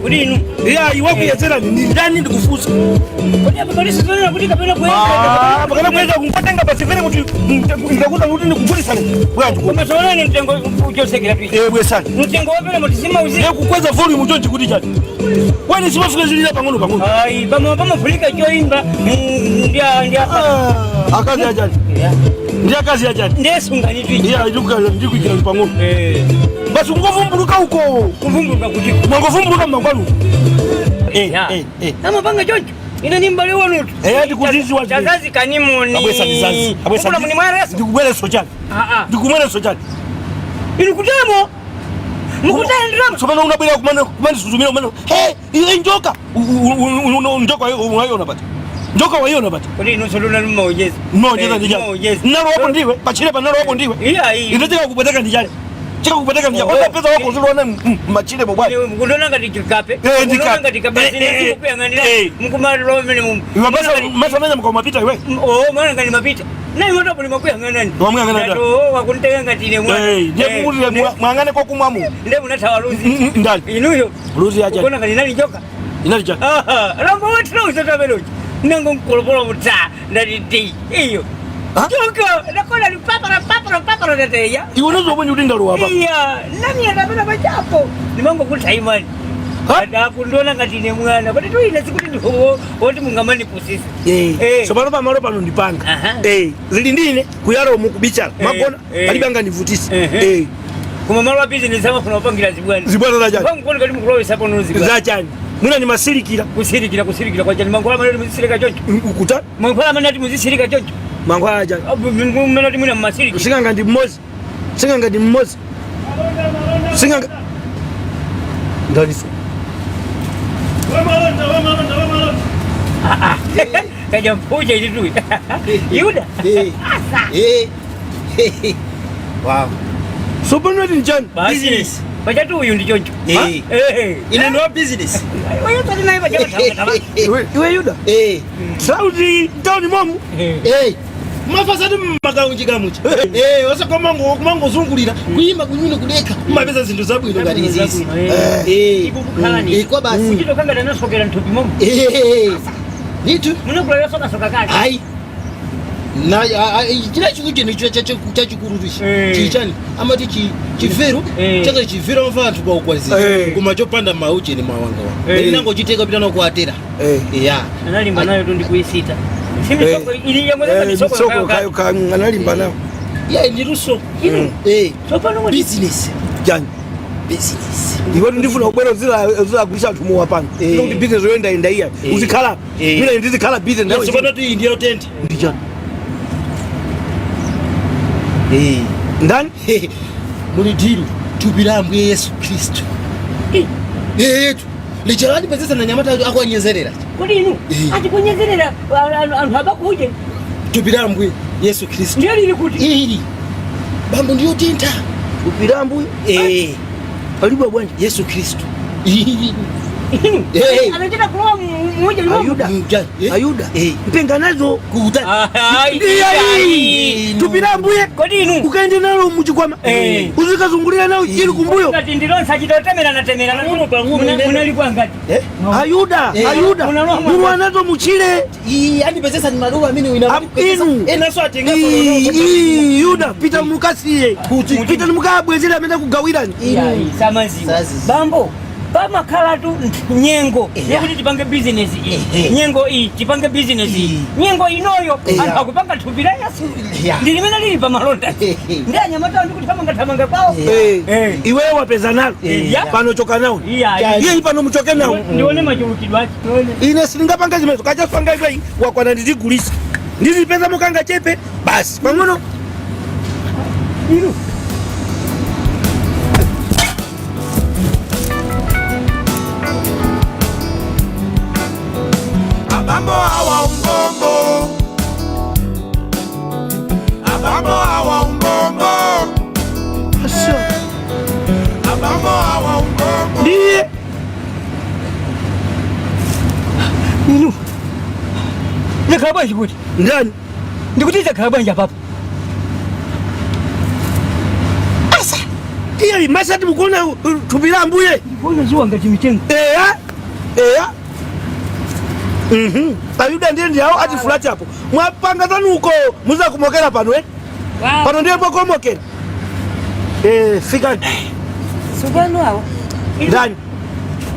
Kulinu. Ya iwapo yezera ni ndani ndikufuza. Kodi hapa polisi tunaona kuti kapena kuenda. Bakana kuenda kumpatenga basi vile kuti ndakuza kuti ndikufundisa bwanji. Koma tunaona ni mtengo ujosekera tu. Bwe sana. Mtengo wapi na mutisima uzi. Ya kukweza volume ujonji kuti chani. Wani sibafika zilila pang'ono. Ai, fulika joimba. Ndia. Akazi ya jani. Ndia kazi ya jani. Ndesungani tu. Ya ndikuikira pang'ono. Basi ungovumbuluka huko. Kuvumbuluka kuti. Ungovumbuluka mangwanu. Nama panga jojo. Ina nimbali wanu. Ndikuzizi wa chazazi kanimoni. Abwesa nizazi. Kuna muni mwaresa. Ndikubwele sojani. Ndikumwele sojani. Ini kutemo. Mukutana ndrama. Sopana unabwela kumani suzumira umano. Ile njoka. Njoka unaiona bati. Njoka waiona bati. Kodi nusoluna mmoja. Mmoja ndijana. Nalo hapo ndiwe. Pachile pa nalo hapo ndiwe. Inataka kupeleka ndijana. Chika kupeleka ndijana. Ona pesa wako usione machile bobwa. Mkundona ngati chikape. Ndikape ngati kabasi ni kuyanganira. Mkumaro mene masa mko mapita wewe. Mwana ngani mapita. Nayi moto buli makuyangana ni. Wamuyangana nda. Wakuntenga ngati ne mwana. Ndiye kumuli mwangane kwa kumwamu. Ndiye munatawa luzi. Ndani. Inuyo. Luzi acha. Kona ngani nali joka. Inali cha. Rambo wetu no usatabeloje. Nango nkolopolo muta ndati iyo. Joka nakona ni papara ndateya. Iwono zobonye udinda lo hapa. Iya, nani anabana machapo. Nimango kutaimani. Ada kundona ngati ne mwana. Bati to ina sikuti ndiho woti mungamani pusisi. Sobalo pa malo pano ndipanga. Zili ndine kuyalo mukubicha. Makona kalibanga ndivutisi. Kuma malo business sama kuna pangira zibwana. Zibwana za jani. Wangu koni kali mukulowe sapo no zibwana. Za jani. Muna ni masirikira. Kusirikira kwa jani. Mangola manati muzisirika chocho. Ukuta? Mangola manati muzisirika chocho. Mangola jani. Manati muna masiriki. Singanga ndi mmozi. Singanga. Ndalisa. Wemalonda. Kaja mpuja ili tu. Yuda. Wow. So bono ni jani. Business. Baja tu uyu ndi choncho. Ina no business. Wewe tani naye baja tama. Iwe Yuda. Saudi town momu. Mafasadi makaunji gamuchi. Wasa kwa mango zungulira kuyima kunyune kudeka mapesa zindu zabwino ngati izizi. Ikukhalani. Kwa basi. Uchito kanga danasokera ntupi momu. Nitu. Munokula yosoka kali. Ai. Na chila chikujeni chachikururushi chichani amati chifero chaka chifero mfantu kwa ukwazi kuma chopanda mauche ni mawanga wa ninango chiteka pitana kuatera analimba nayo tu ndikuisita simi soko ili yamweza ni soko kayo analimba nayo ndi ruso sopa no business jani business ndiwo ndifuna kubwera zila kulisha tumu hapana ndi business yoenda iya uzikhala mina ndizikhala business nayo sopa tu ndio tent ndijani ndani muli diru tupilambwe Yesu Kristo yetu lichalani pezesa na nyamata akwanyezerera kodi inu ati kunyezerera antu abakuje tupilambwe Yesu Kristo ndio lili kuti ili bambo ndio tinta tupilambwe aliba bwana Yesu Kristo anataka kuoa mmoja Ayuda mpenga nazo kukuta tupilambwe kodi inu ukaende nalo muchikwama uzikazungulira nayo ili kumbuyo ngati ndilonsa chitotemera natemera munalipwa ngati Ayuda mulu nazo muchile yani pesa ni madogo amini wina naso atenga Yuda pita mukasiye pita mukabwezera amenda kugawirani samazi bambo Bama kala tu nyengo yekuti tipange business nyengo tipange business nyengo inoyo akupanga tupira Yesu ndilimena lili pa malonda ndanya mata ndikuti tamanga kwao iwewe wapeza nalo pano choka nao yeye pano mchoke nao nione majulukidwa ine singapanga zimezo kaja panga iwe wakwana ndizigulisa ndizipeza mukanga chepe basi pang'ono Abambo awa umbombo Asho Abambo awa umbombo ndiye inu nekabanje kuti ndani ndikutiza kabanje papa asa iya masati mukona tupira mbuye mbona ziwa ngati mitengo Ayuda ndiye hao ati fulati hapo. Mwapanga tanuko muza kumokera pano Pano ndiye poko mokera. Fika. Sugano hao. Ndani.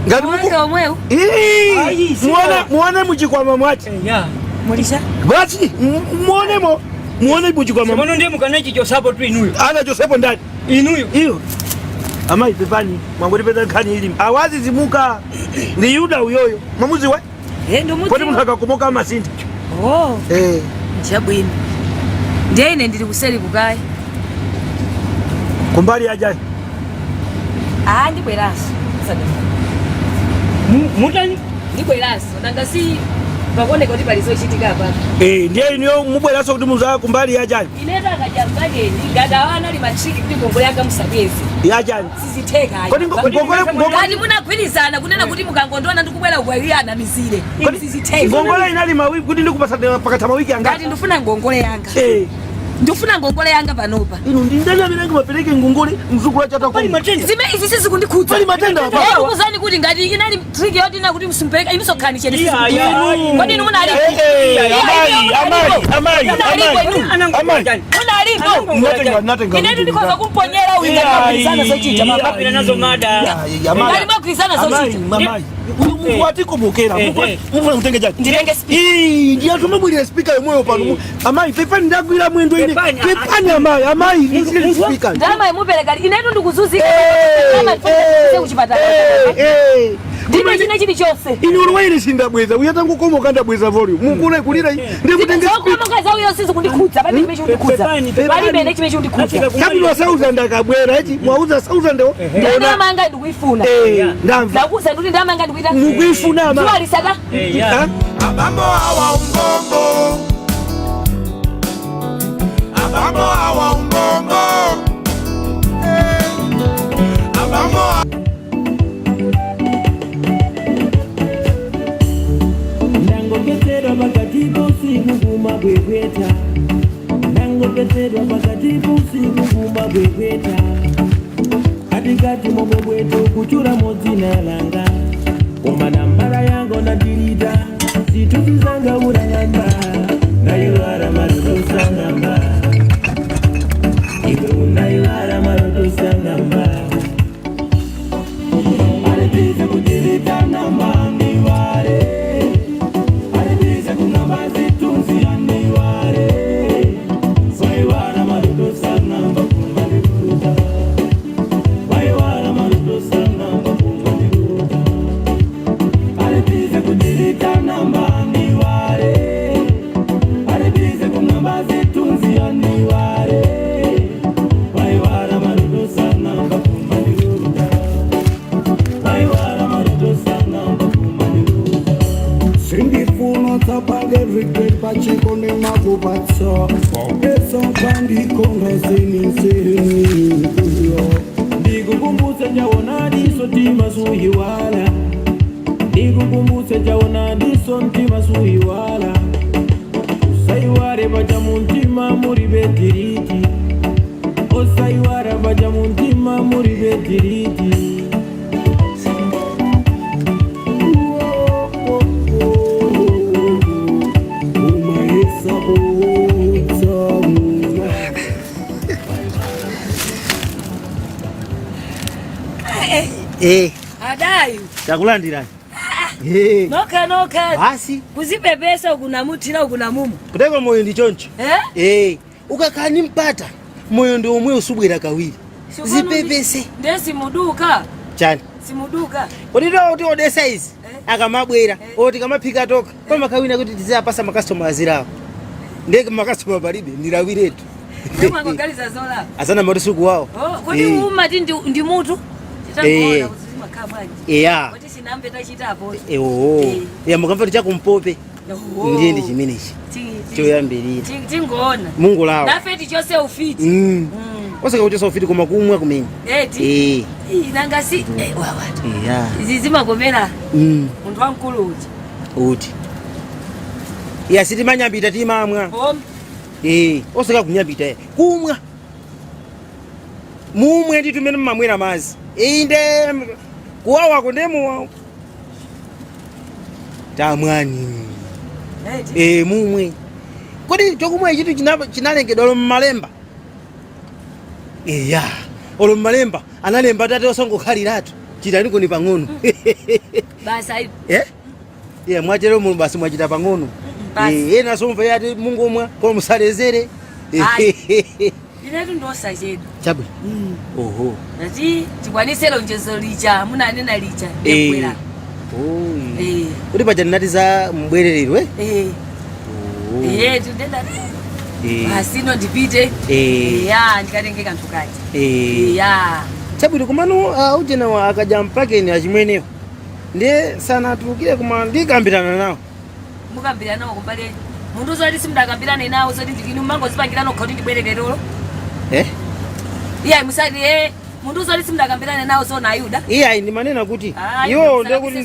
Ngani mweu. Muone mujikwama mwati. Mulisha? Basi muone mujikwama. Mono ndiye mukanachi Josepo tu inuyo. Ana Josepo ndani. Inuyo. Iyo. Ama ipepani mwangori pesa kani hili. Awazi zimuka. Ni Yuda uyoyo. Mamuzi we? Ndo muti. Kwani mnaka kumoka masindi. Chabwini. Ndiye ndiri kuseli kukai. Kumbali ajaye. Ndi bweraso. Mutani? Ndi bweraso. Nangasi bakone kuti palizochitika hapa. Ndiye niyo mubweraso kuti muza kumbali ajaye. Ineza akajambage ni gagawana limachiki kuti ngongole yanga musabezi. Yajaye. Siziteka hayi. Kwani ngongole munagwirizana kunena kuti mukangondwana ndikubwera kuwaliyana mizire. Siziteka. Ngongole inali mawiki kuti ndikupasa pakata mawiki anga. Ngati ndifuna ngongole yanga. Ndifuna ngongole yanga panopa. Ino ndindana binangi mapeleke ngongole mzukulu chata kwa. Zime izi sisi kundikhudza. Pali matenda hapa. Ukuzani kuti ngati inali trick yoti na kuti musimpeleka iniso khani chene. Kwani inu munali? Nothing. Ine ndikoza kumponyera uyu ngakizana zochita mapapira nazo mada. Ngati makrizana zochita. Wati kumukera. Mufuna kutenge jaki. Ndilenge speaker. Ndiye tumubwira speaker yomwe pano. Amayi pepani ndagwira mwendo ine. Pepani amayi ndile speaker. Ndama imupereka ine ndikuzuzika. Kama tse kuchipatala. Ndine chine chili chose. Ine ulwaire sindabweza uyatangu komoka ndabweza volume. Mukule kulira ndikutenge speaker. Komoka uyo sisi kundikhudza babi chimecho kundikhudza. Bali bene chimecho kundikhudza. Kabili wa 1000 akabwera eti mwauza 1000 ndo. Ndama anga ndikuifuna. Ndamva. Ndakuza kuti ndama anga ndikuita. Mukuifuna ama. Tuwa lisada. Abambo hawa umbombo. Abambo hawa umbombo. Abambo Petero bakatibu simuguma bwebweta Nango petero bakatibu simuguma bwebweta Adigati mobo bweto kuchura mozina langa Omana mbara yango na dirida Situtu zanga urangamba Na yuara maruto sangamba Ibu na yuara maruto sangamba Alibize kudirida namba niware regret pachiko ne mabubatso eso bandi kono zini Ndikukumbutse jawona diso tima suhiwala Ndikukumbutse jawona diso tima suhiwala Usaiware baja muntima muri betiriti Osaiware baja muntima muri betiriti Adayu. Takulandira. Noka. Basi. Kuzipepesa ukunamutira ukunamumu. Kuteka moyo ndi choncho. Ukakani mpata moyo ndio umwe usubwira kawiri. Zipepese. Ndesi muduka. Chani. Simuduka. Kodito uti ode size. Akamabwera. Oti kamaphika toka. Koma kawina kuti tizapasa makastoma azirawo. Ndeke makastoma balibe ndirawiretu. Kama ngaliza zola. Asana motosuku wao. Kodi umati ndi mutu? Chitakuona kuzima kamwaji. Kodi sinambe tachita hapo. Mukamva ticha kumpope. Ndiye ndi chimenechi. Choyambirira. Tingoona. Mungu lawo. Nafeti chose ufiti. Osaka kuchosa ufiti koma kumwa kumene. Eti. Nangasi wawatu. Zizima komera. Muntu wankulu uti. Uti. Siti manyambita timamwa. Osaka kunyambita kumwa. Mumwe ndi tumene mamwera mazi. Inde kuwawa kondemu tamwani mumwe kodi chokumwa chitu chinalengedwa olo mmalemba ya olo mmalemba analemba tate osangokhaliratu chitani ni pang'ono basa mwachero mu basi mwachita pang'ono ena somva yati Mungu omwa kwa musalezere inetu ndosa chedu chabwe oho ati tikwanise lonjezo licha munanena licha ndekwera uri paja nati za mbwerererwe tudenda asino ndipite ndikatenge kanthu kachi chabwino kumano ujena akaja mpakeni achimwenewo ndiye sanatulukire kuma ndikambirana nawo mukambirana nawo kumbali mundu zoti simudakambirana nawo zoti ndikini mango zipangirana kuti ndibwererero musati mundu zoti simudakambirana nawo zona Ayuda ndimanena kuti iwo ndekuti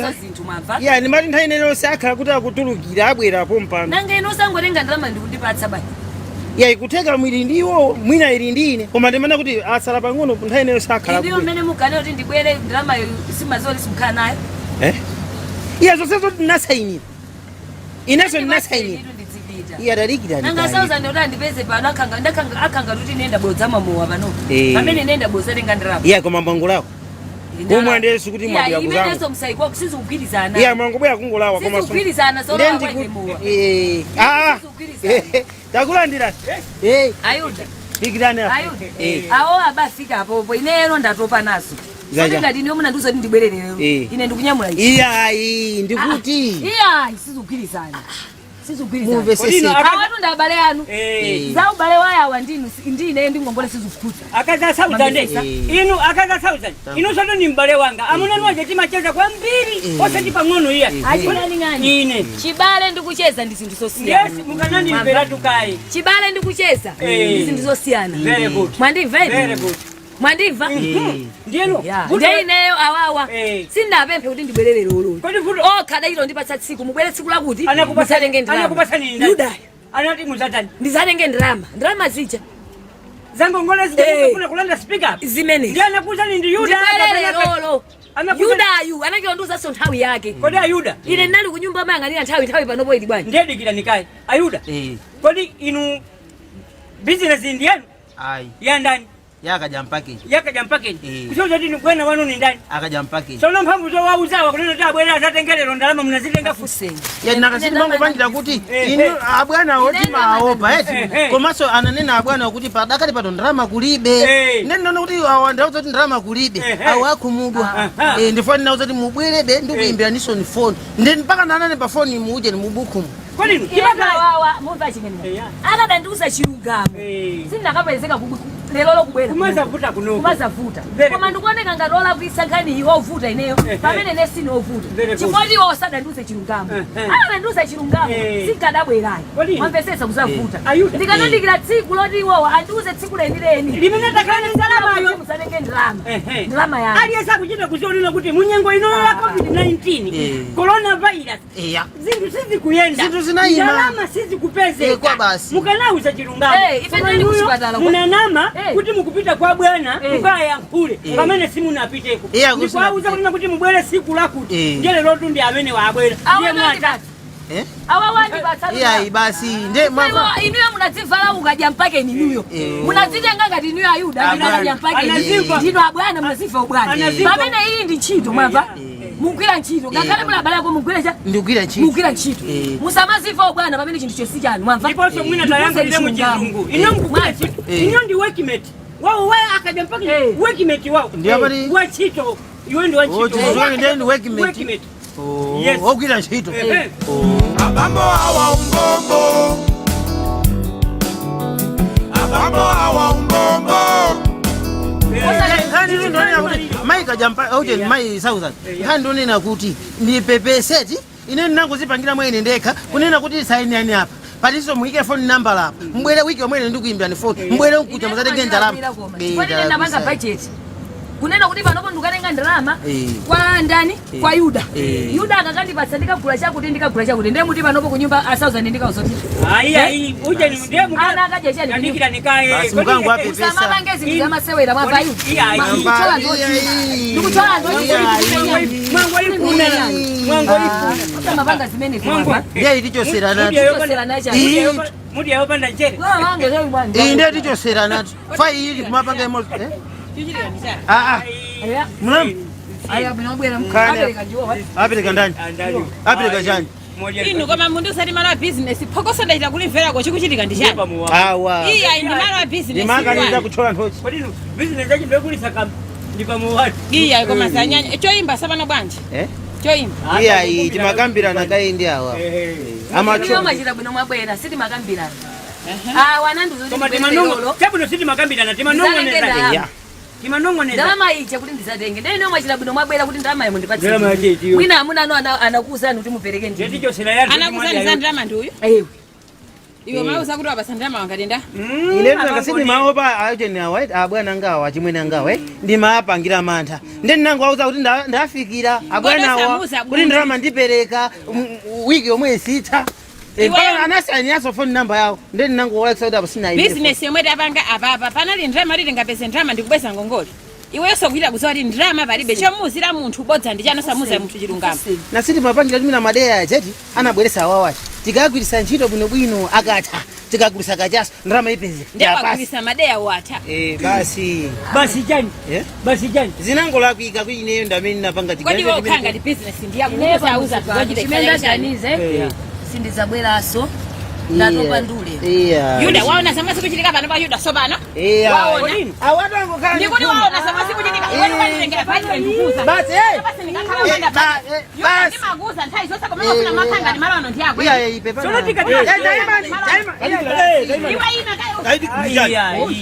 ndimati nthawi ineyo sakhala kuti akutulukira abwerapo mpano nanga ino sangotenga ndalama ndikundipatsa basi kutheka mwiri ndiwo mwina ili ndine koma ndimana kuti asala pang'ono nthawi ineyo sakhala ndiyo mmene mukane kuti ndibwere ndalama simazoli simukhala nayo zonsezo ndinasainira ineso ndinasainira adalikira nanga sauza ndo ndipeze pano akanga kuti nenda bodza mamowa pano pamene nenda bodza tenga ndalama koma mbango lako kumwe ndesu kuti mwabira kuzama imeneso msaiko sizikugwirizana mwango bya kungolawa koma sizikugwirizana so takulandira Ayuda bigirane awo abafika apopo inero ndatopa naso ngati niyo muna nduzo ndibwererero ine ndikunyamula ndikuti sizikugwirizana awatu ndabale anu za ubale wayawa ndine ndingongole sizikukuta akaza sauzandesa inu akaza sauzand inu soto ni mbale wanga amuna nwaje timacheza kwa mbiri osati pang'ono iya achonani ine chibale ndikucheza ndi zinthu zosiyana yes mukanani mbera tukai chibale ndikucheza ndi zinthu zosiyana very good mwandimva very good mwandimva ndiyeno ndeineyo awawa sindapemphe kuti ndibwererero ululu okhada ilo ndipatsa tsiku mubwere tsiku lakuti musatenge ndalama anati muzatani ndizatenge ndalama zija zangongole zidafuna kulanda speak up zimene ndiye anakuuzani ndi Yuda ndibwererero Yudayu anakilonduza so nthawi yake kodi Ayuda ine ndali kunyumba mayang'anira nthawi panopo ili bwanji ndiye dikira nikaye Ayuda kodi inu business ndiyanu ya ndani yakaja mpakeji kusoza tini kwena wanu ni ndani akaja mpakeji sono mphamvu zo wauzawa kunena kuti abwera azatengerero ndalama mnazitenga fuseni nakasiti mango panjira kuti inu abwana otima aopa komanso ananena abwana kuti padakati pato ndalama kulibe ndinona kuti ndauza kuti ndalama kulibe awo akhumudwa ndifoni nauza kuti mubwerebe ndikuyimbiraniso ni foni ndeni mpaka nanane pa foni muuje ni mubukumu kodi wawa mumva chimene anadandiuza chilungamo sindakapezeka lero lokubwera kumazavuta kuno kumazavuta koma ndikuoneka ngati olakwisa nkhani iwo ovuta ineyo pamene nesini ovuta chifoti iwo osadandiuze chilungamo anadandiuza chilungamo sinkadabwerayo mwamvesesa kuzavuta ndikanandikira tsiku loti iwowo andiuze tsiku lenileni limene takhala ndalamayo musatenge ndalama yayo aliyesa akuchita kuzionera kuti munyengo ino ya COVID-19 coronavirus zinthu sizikuyenda zinthu zinayima ndalama sizikupezeka kwa basi mukanauza chilungamo ife ndali kuchipatala munanama kuti mukupita kwa bwana mukayankhule pamene simunapiteko ndikwauza kunena kuti mubwere siku lakuti ndiye lero tundi amene wabwera ndiye mwatatu basi inuyo munadzivala ukaja mpake ninuyo munadzitenga ngati inuyo Ayuda ndinaja mpake ndino abwana munaziva ubwana pamene iyi ndi ntchito mwamva mugwira ntchito ngakhale mulabala yako mugwira ntchito musamaziva ubwana pamene chinthu chonse chanu mwamva ndiponso mwina tayankhulire mu chizungu ino mukugwira ntchito ino ndi workmate wawo akaja mpake workmate wawo wa ntchito iwe ndi wa ntchito yes ogwira ntchito abambo awa umbombo mai kajampa auje mai Southern ndonena kuti ndipepeseti ine ndinangozipangira mwene ndekha kunena kuti saini yani apa patiso muike phone number lapo mbwere wiki omwene ndikuimbira ni phone mbwere ukucha muzatenge ndalama ndapanga budget kunena kuti panopo ndikatenga ndalama kwa ndani kwa Yuda Yuda akakandipatsa ndikagula chakuti ndiye muti panopo kunyumba 1000 ndikauzoti ayi uje ni ndiye ana akaje chani andikira nikae basi mkangu wapi pesa sama ngezi ndiyamasewera mwapa Yuda ndikuchola ndoti mwango ifuna kama banga zimene kwa ndiye ilichosera nacho mudi ayopanda njere wange leo bwana ndiye ilichosera nacho fai ili kumapanga imo mlam aya binobwera mkabeleka njowa apeleka ndani apeleka chani inu koma mundu usati malo wa business phokoso ndaita kulimvera ko chikuchitika ndishani awa iya ndi malo wa business ndimanga ndiza kuchola ntochi kodi business yake ndio kulisa kama ndipamuwatu iya koma sanyanya choimba sabana bwanji choimba iya iti makambirana kaindi awa amacho machira bwino mwabwera siti makambirana wananduzo koma timanongo tabuno siti makambirana timanongo timanongo neza ndalama iche kuti ndisatenge ndene machira bwino mwabwera kuti ndalama yemo ndipatse mwina amuna anakuuzani kuti mupereke ndi ndicho sera yake anakuuzani za ndalama ndi uyu ewe iwe mauza kuti wapasa ndalama wangatenda ile ndakasini maopa ajeni awa abwana ngawa chimwene ngawa ndi maapangira mantha ndeni nangu auza kuti ndafikira abwana awa kuti ndalama ndipereka wiki yomwe isitha anasani yaso phone number yawo ndeni nangu wala kusauda basina ibe business yomwe tapanga apa panali ndalama lili ngapese ndalama ndikubweza ngongole iwe sokuita kuzoati ndalama palibe chomuzira munthu bodza ndi chano samuza munthu chilungamo na siti mapangira timina madeya cheti anabweresa awawachi tikagwirisa ntchito bwinobwino akatha tikagulisa kachaso ndalama ipeze ndapagulisa madeya watha basi jani zinango lakuika kuineyo ndamene napanga kodi wewe ukhanga ndi business ndiya kunesa auza kuzochita chimenda chanize sindizabweraso ndatopa ndule Yuda waona samasi kuchitika pano pa Yuda sobano waona awatango kana ndikuti waona samasi kuchitika iwe wanilengera pale ndikuza basi basi nikakhala kwenda basi ndimaguza nthai zosa koma kuna makanga ndi malano ndi yako iya ipepa solo tika iwe ina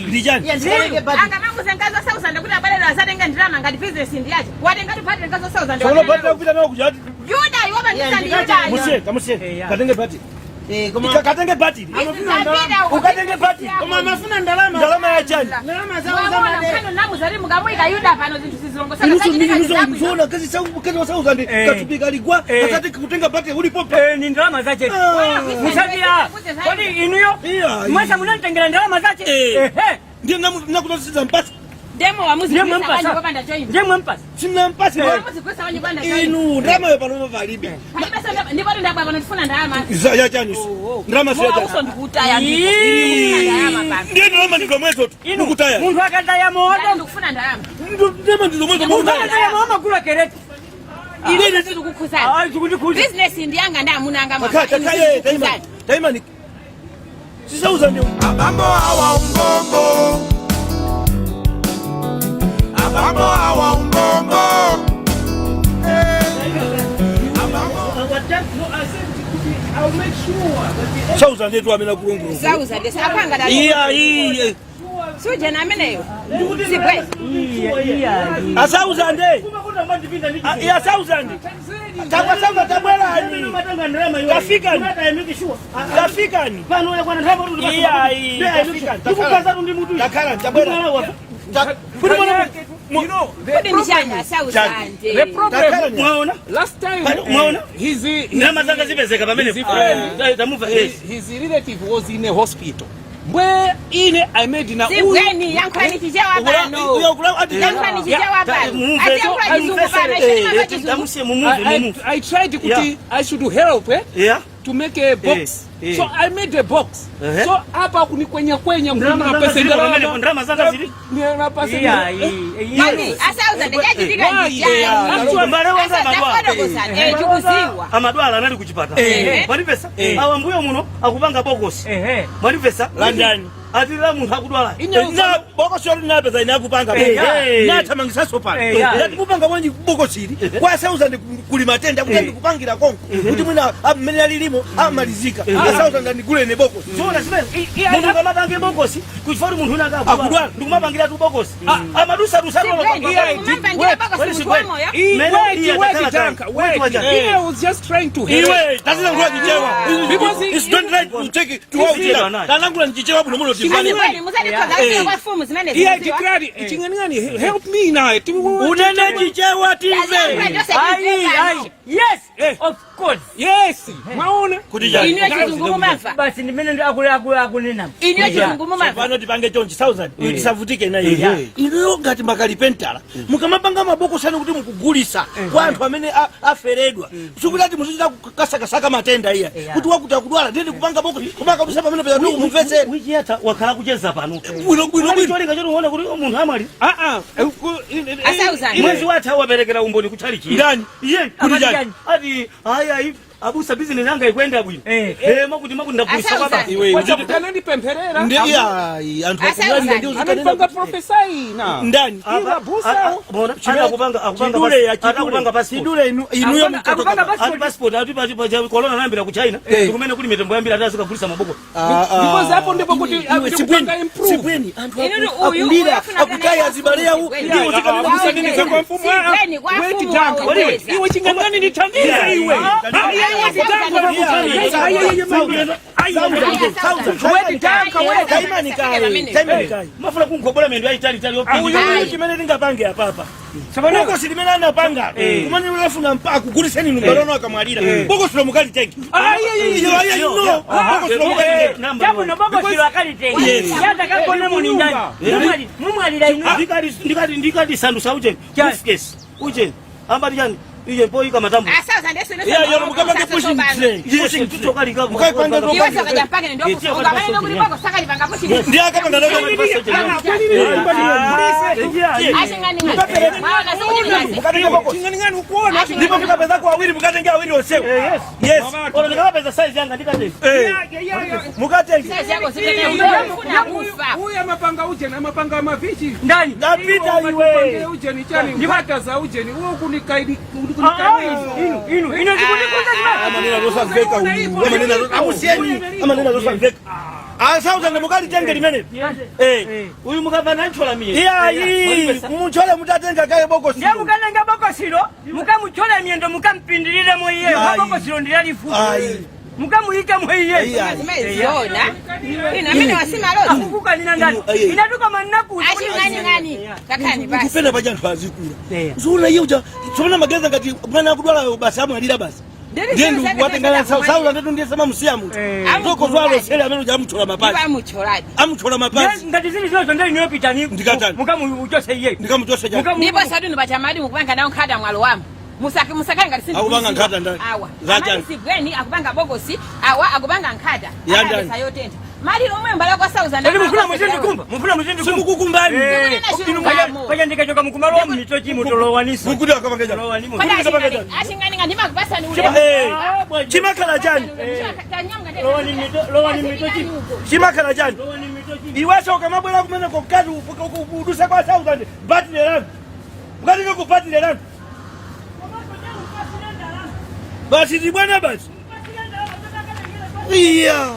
ndijani angamaguza nkazo sauza ndikuti abale azatenga ndalama ngati business ndi yacho watenga tupate nkazo sauza solo pata kupita nawo kujati Yuda iwe bandisa ndi Yuda musiye katenge pati koma katenge pati ukatenge pati koma mafuna ndalama ya chani ndalama zawo za madera kano namu zari mukamwika Yuda pano zinthu sizilongo sana inuso kazi sauza ndi katupika ligwa akati kutenga pati ulipo ni ndalama zache musabia kodi inuyo mwesa munatengera ndalama zache ndiye nakutasiza mpasi demo wamuzi kwisa kwanda join ndemwe mpasi sina mpasi wamuzi kwisa wanje kwanda join inu ndalama yo pano valibe ndipo ndabwa pano tifuna ndalama ya chani ndalama sio chani uso ndikutaya ndalama ndiye ndalama ndilo mwezo tu ukutaya muntu akataya moto ndikufuna ndalama ndalama ndilo mwezo muntu akataya moto kula kereti ile ndizo kukhuzana business ndiyanga ndamunanga mwa daima ni sisauza ndio abambo awa umbombo abambo awa umbombo sauza ndio amena kulunguru sauza ndio apanga da iya suje na ameneyo sibwe asauza nde iya sauza nde takwasanga tabwelani kafikani pano yakwana ndabo ndo iya ndikukaza ndi mutu dakhala tabwela kodi nishanya sauza nde the problem mwaona last time mwaona his ndama zanga zipezeka pamene tamuva his relative was in a hospital where ine I made na sibweni yankwani chichewa pano yankwani chichewa pano ati yankwani I tried kuti I should help to make a box so I made a box so hapa kunikwenya nguna pesa ndama zanga zili na pesa yani asauza ndikachitika njani mbale wanga tukuziwa amadwala anali kuchipata mwani pesa awa mbuyo muno akupanga bokosi mwani pesa landani atira muntu akudwala ina bokosi yori na pesa ina kupanga na tamangisa sopa ndati kupanga wanji bokosi kwa sauza ndi kulimatenda kuti kupangira konko kuti mwina amene alilimo amalizika sauza ndani gule ne bokosi so na sibe muntu ngamapange bokosi kuchifari muntu unaka akudwala ndikumapangira tu bokosi amadusa I was just trying to help. Iwe, tazila ngua jichewa. Because it's don't right to take it to out here. Talangula njichewa buno mulo iya tikrari ichingani help me naye unene chichewa tize yes of course yes mwaona Inyo chizungumu mafa. basi nimene ndakunena Inyo chizungumu mafa. pano tipange chonchi 1000 tisavutike na iye ino ngati makalipentala mukamapanga maboko sana kuti mukugulisa kwa anthu amene aferedwa sikuti ati muzichita kasakasaka matenda iya kuti wakuta kudwala ndende kupanga boko kumaka kusa pamene peza ndugu mumvetse wiki yata wakhala kucheza pano bwino cholinga choti uone kuti munthu amali Asauza. mwezi watha waperekera umboni kutchali chii ndani iye kuti jani ati ayi abusa business yanga ikwenda bwino makuti ndagulisa kwa baba iwe kanandipempherera ndi iya anthu akudwalira ndi anandipanga profesai na ndani abusa bona akupanga passport sidule inuyo mtotoka passport ati corona nambira ku China kumene kuli mitembo yambira atazika kulisa maboko ndipo zapo ndipo kuti akupanga improve sipweni anthu akulira akutaya zibalea u ndiwo zikamukusanini kwa mfumo wait tanka iwe chingangani nithandiza iwe mafuna kunkobola mendo aitali chimene tingapange apapa boko silimene anapanga kumene ulafuna mpaka kuguliseni numbalono akamwalira boko silo mukali tenki ndikadisandusa uje ambali chani iye po ika matambo Asauza ndeso ndeso. Yeah, yo mukapanga pushing tray. pushing tuto kali kako Mukapanga ndo Iwe saka jampake ndio kufunga bali ndio kulipako saka lipanga pushing. ndio akapanga ndo Ashingani ngani. Maana sio mukapanga boko chingani ukuona ndipo mukapeza kwa awiri mukatenge awiri osewa yes ona nikapeza size yanga ndikatenge mukatenge size yako sitene unafuna kufa. huyu amapanga uje na mapanga mavichi ndani ndapita iwe uje ni chani ndipata za uje ni wewe kunikaidi amanena losaveka amanena losaveka asauza ndemukali tenge limene uyu mukava nanchola miye iyayi muchole mutatenga kale bokosi ndiye mukanenga bokosilo mukamuchola myendo mukampindirire mwiye bokosilo ndilalifu mukamuyike mwiye Zona. Ina mimi wasima lozi. kuka nina ndani inatuka manaku Ashingani ngani. Kakani basi. kupenda pajantu azikula zuna yuja zona mageza ngati mwana akudwala basi amwalira basi ndendu watengana sauza ndetu ndiye sema musiamu toko zwalo sele amene uja amuchola mapazi amuchola mapazi ngati zili zozo ndali nyopita ni ndikatani mukamuchose iye ndikamuchose jana Nipo saduni bachamadi mukubanga nayo khada mwalo wamu. Musakanga ngati sindi. Akubanga nkhata ndani. Awa. Zachani. Sigweni akubanga bogosi, awa akubanga nkhata. Ya ndani. Sayotenda. Mali lomwe mbala kwa sauza ndani. mufuna muzindi kumba mufuna muzindi kumba simukukumbani paja ndikachoka mukumalo mito chimu tolowanisa mukuti akabanga jana Ashingani ngani makubasa ni ule. chimakala jani lowani mito chimu chimakala jani iwaso kamabwera kumene kokati udusa kwa sauza bati lerano mukati ngokupati lerano basi zibwana basi iya